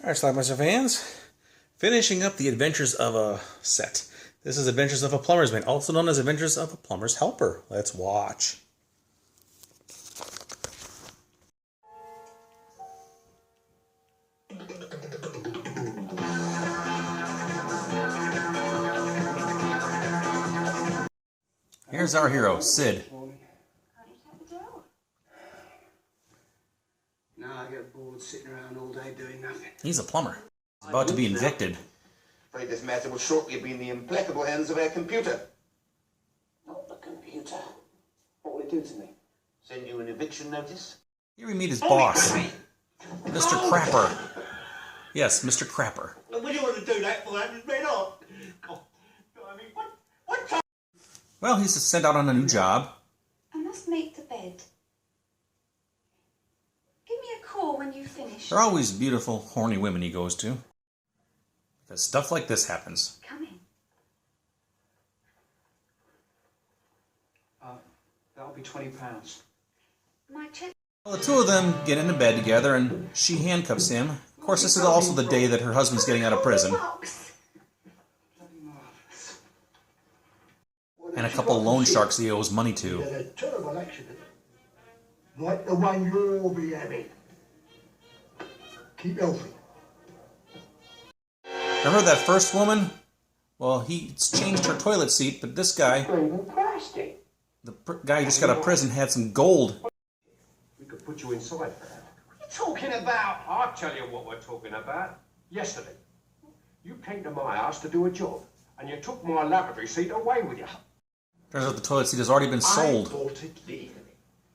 Alright, Schlockmeister fans, finishing up the Adventures of a set. This is Adventures of a Plumber's Man, also known as Adventures of a Plumber's Helper. Let's watch. Here's our hero, Sid. Now I get bored sitting around all day doing nothing. He's a plumber. He's about to be evicted. Afraid this matter will shortly be in the implacable hands of our computer. Not the computer. What will it do to me? Send you an eviction notice? Here we meet his boss, Mr. Crapper. Yes, Mr. Crapper. What do you want to do that for? That right off. I mean, what time? Well, he's sent out on a new job. I must make the bed. Give me a call when you finish. They're always beautiful, horny women he goes to. Because stuff like this happens. Come in. That'll be £20. My check. Well, the two of them get into bed together and she handcuffs him. Of course, this is also the day that her husband's getting out of prison. And a couple of loan sharks he owes money to. A terrible accident. Like the one you'll be having. Keep healthy. Remember that first woman? Well, he's changed her toilet seat, but this guy, the guy who just got out of prison, had some gold. We could put you inside for that. What are you talking about? I'll tell you what we're talking about. Yesterday, you came to my house to do a job, and you took my lavatory seat away with you. Turns out the toilet seat has already been sold. I bought it legally.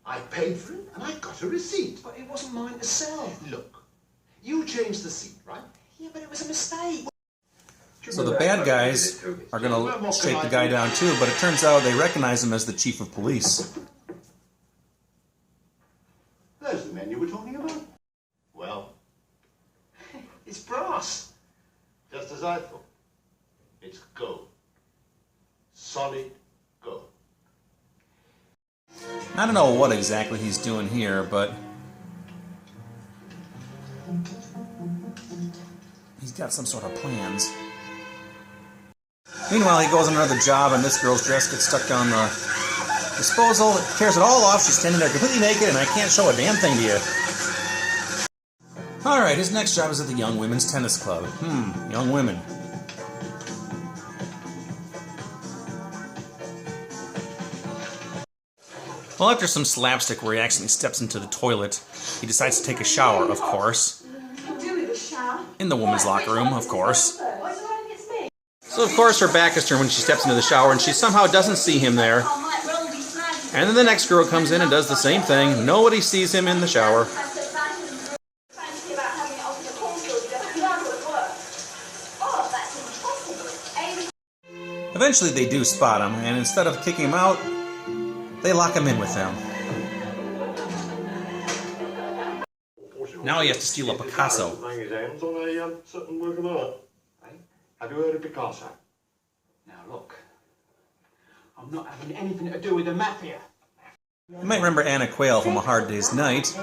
I paid for it and I got a receipt. But it wasn't mine to sell. Look, you changed the seat, right? Yeah, but it was a mistake. So the bad guys are going to shake the guy down too, but it turns out they recognize him as the chief of police. There's the man you were talking about. Well, It's brass. just as I thought. It's gold. Solid gold. I don't know what exactly he's doing here, but he's got some sort of plans. Meanwhile, he goes on another job, and this girl's dress gets stuck on the disposal. It tears it all off. She's standing there completely naked, and I can't show a damn thing to you. Alright, his next job is at the Young Women's Tennis Club. Young women. Well, after some slapstick where he accidentally steps into the toilet, he decides to take a shower, of course. In the women's locker room, of course. So, of course, her back is turned when she steps into the shower, and she somehow doesn't see him there. And then the next girl comes in and does the same thing. Nobody sees him in the shower. Eventually, they do spot him, and instead of kicking him out, they lock him in with them. Now he has to steal a Picasso. Bang his hands on a certain work of art. Have you heard of Picasso? Now look, I'm not having anything to do with the mafia. You might remember Anna Quail from A Hard Day's Night.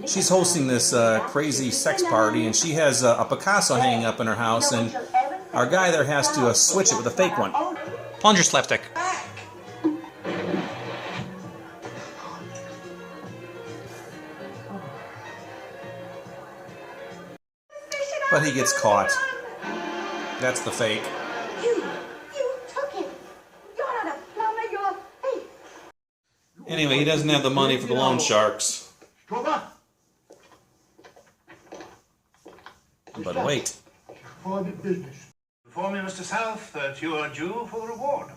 She's hosting this crazy sex party, and she has a Picasso hanging up in her house, and our guy there has to switch it with a fake one. Plunger slapstick. But he gets caught. That's the fake. You took it. You're not a plumber, you're a thief. Anyway, he doesn't have the money for the loan sharks. Stop But wait. private business. Inform me, Mr. South, that you are due for the reward.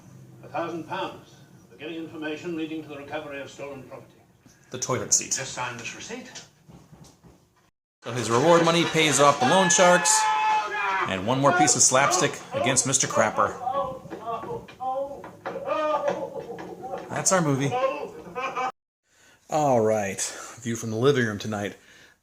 £1,000 for getting information leading to the recovery of stolen property. The toilet seat. Just sign this receipt. So his reward money pays off the loan sharks. And one more piece of slapstick against Mr. Crapper. That's our movie. Alright, view from the living room tonight.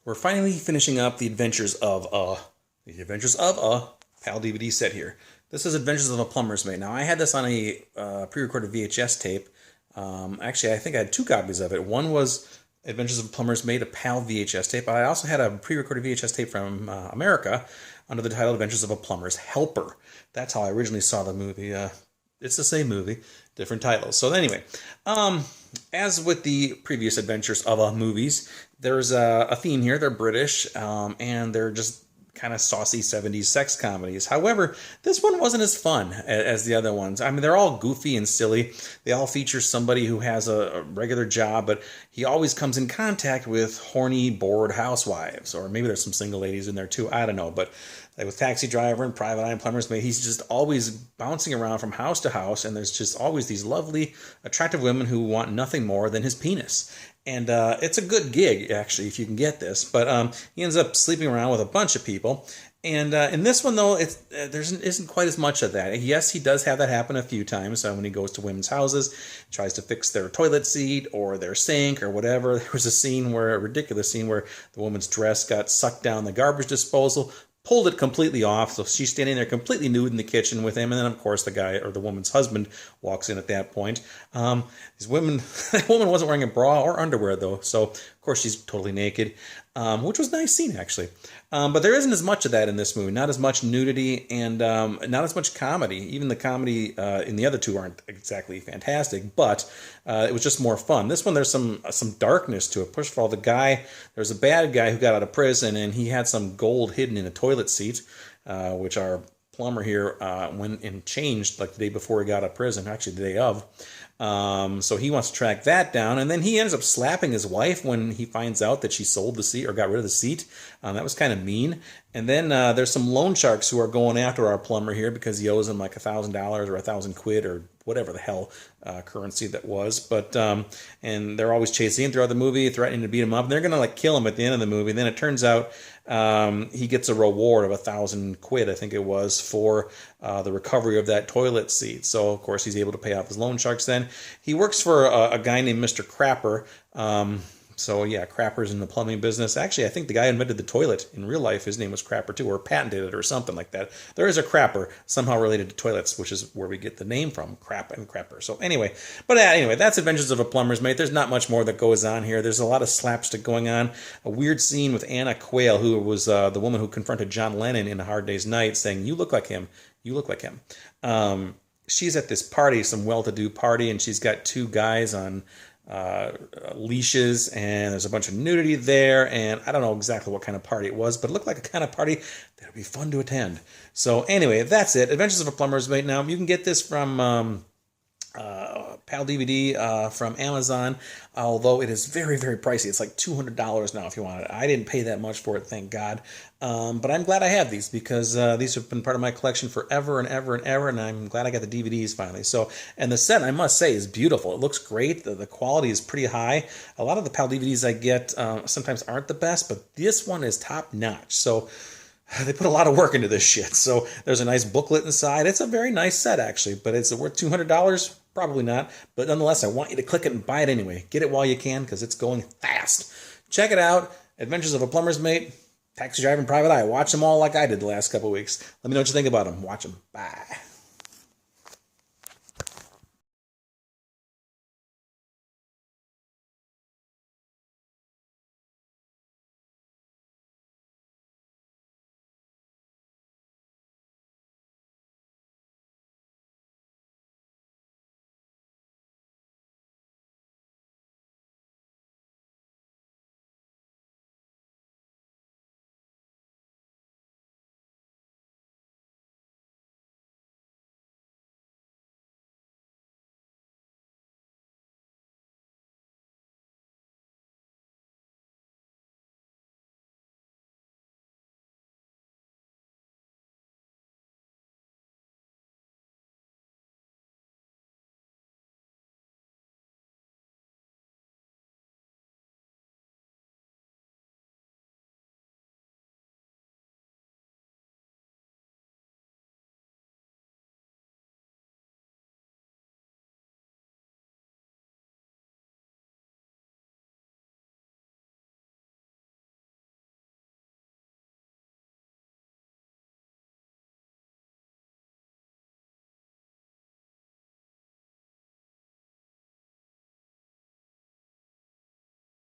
We're finally finishing up the Adventures of a PAL DVD set here. This is Adventures of a Plumber's Mate. Now, I had this on a pre-recorded VHS tape. Actually, I think I had two copies of it. One was Adventures of a Plumber's Mate, a PAL VHS tape. I also had a pre-recorded VHS tape from America under the title Adventures of a Plumber's Helper. That's how I originally saw the movie. It's the same movie, different titles. So anyway, as with the previous Adventures of movies, there's a theme here. They're British, and they're just kind of saucy 70s sex comedies. However, this one wasn't as fun as the other ones. I mean, they're all goofy and silly. They all feature somebody who has a regular job, but he always comes in contact with horny, bored housewives. Or maybe there's some single ladies in there too. I don't know. But like with Taxi Driver and Private Eye and Plumber's Mate, he's just always bouncing around from house to house, and there's just always these lovely, attractive women who want nothing more than his penis. And it's a good gig, actually, if you can get this. But he ends up sleeping around with a bunch of people. And in this one, though, there isn't quite as much of that. Yes, he does have that happen a few times when he goes to women's houses, tries to fix their toilet seat or their sink or whatever. There was a ridiculous scene where the woman's dress got sucked down the garbage disposal, pulled it completely off, so she's standing there completely nude in the kitchen with him, and then of course the guy or the woman's husband walks in at that point. That woman wasn't wearing a bra or underwear though, so of course she's totally naked, which was a nice scene actually. But there isn't as much of that in this movie, not as much nudity and not as much comedy. Even the comedy in the other two aren't exactly fantastic, but it was just more fun. This one, there's some darkness to it. First of all, there's a bad guy who got out of prison, and he had some gold hidden in a toilet seat, which our plumber here went and changed like the day before he got out of prison, actually the day of. So he wants to track that down, and then he ends up slapping his wife when he finds out that she sold the seat or got rid of the seat. That was kind of mean. And then there's some loan sharks who are going after our plumber here because he owes them like $1,000 or 1,000 quid or whatever the hell currency that was. But and they're always chasing him throughout the movie, threatening to beat him up. And they're gonna like kill him at the end of the movie. And then it turns out he gets a reward of 1,000 quid, I think it was, for the recovery of that toilet seat. So of course he's able to pay off his loan sharks. Then he works for a guy named Mr. Crapper. So yeah, Crapper's in the plumbing business. Actually, I think the guy who invented the toilet in real life, his name was Crapper too, or patented it or something like that. There is a Crapper somehow related to toilets, which is where we get the name from, Crap and Crapper. So anyway, that's Adventures of a Plumber's Mate. There's not much more that goes on here. There's a lot of slapstick going on. A weird scene with Anna Quail, who was the woman who confronted John Lennon in A Hard Day's Night, saying, "You look like him. You look like him." She's at this party, some well-to-do party, and she's got two guys on leashes, and there's a bunch of nudity there, and I don't know exactly what kind of party it was, but it looked like a kind of party that would be fun to attend. So anyway, that's it. Adventures of a Plumber's Mate. Now, you can get this from PAL DVD from Amazon, although it is very, very pricey. It's like $200 now if you want it. I didn't pay that much for it, thank God. But I'm glad I have these because these have been part of my collection forever and ever and ever, and I'm glad I got the DVDs finally. So, and the set, I must say, is beautiful. It looks great. The quality is pretty high. A lot of the PAL DVDs I get sometimes aren't the best, but this one is top-notch. So they put a lot of work into this shit. So there's a nice booklet inside. It's a very nice set, actually, but it's worth $200? Probably not. But nonetheless, I want you to click it and buy it anyway. Get it while you can because it's going fast. Check it out. Adventures of a Plumber's Mate, Taxi Driver and Private Eye. Watch them all like I did the last couple of weeks. Let me know what you think about them. Watch them. Bye.